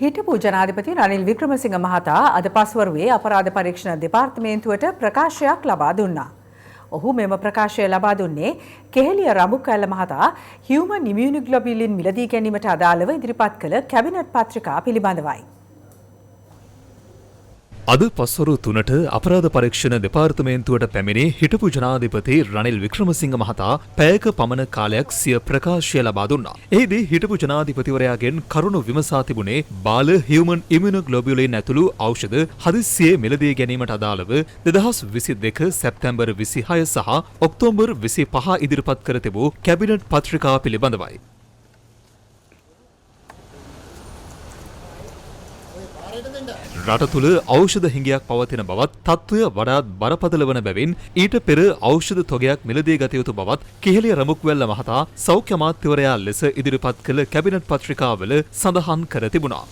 හිටපු ජනාධිපති රනිල් වික්‍රමසිංහ මහතා අද පස්වරුවේ අපරාධ පරීක්ෂණ දෙපාර්තමේන්තුවට ප්‍රකාශයක් ලබා දුන්නා. ඔහු මෙම ප්‍රකාශය ලබා දුන්නේ කෙහෙලිය රඹුකැල්ල මහතා හියුමන් ඉම්යුනෝග්ලොබියුලින් මිලදී ගැනීමට අදාළව ඉදිරිපත් කළ කැබිනට් පත්‍රිකා පිළිබඳවයි. අද පස්වරු 3ට අපරාධ පරීක්ෂණ දෙපාර්තමේන්තුවට පැමිණි හිටපු ජනාධිපති රනිල් වික්‍රමසිංහ මහතා පැයක පමණ කාලයක් සිය ප්‍රකාශය ලබා දුන්නා. එහිදී හිටපු ජනාධිපතිවරයාගෙන් කරුණු විමසා තිබුණේ බාල හියුමන් ඉම්යුනෝග්ලොබියුලින් ඇතුළු ඖෂධ හදිස්සියේ මිලදී ගැනීමට අදාළව 2022 සැප්තැම්බර් 26 සහ ඔක්තෝබර් 25 ඉදිරිපත් කර තිබූ කැබිනට් පත්‍රිකා පිළිබඳවයි. රට තුළ ඖෂධ හිඟයක් පවතින බවත් තත්ත්වය වඩාත් බරපතල වන බැවින් ඊට පෙර ඖෂධ තොගයක් මිලදී ගත යුතු බවත් කෙහෙලිය රඹුක්වැල්ල මහතා සෞඛ්‍ය අමාත්‍යවරයා ලෙස ඉදිරිපත් කළ කැබිනට් පත්‍රිකාවල සඳහන් කර තිබුණා.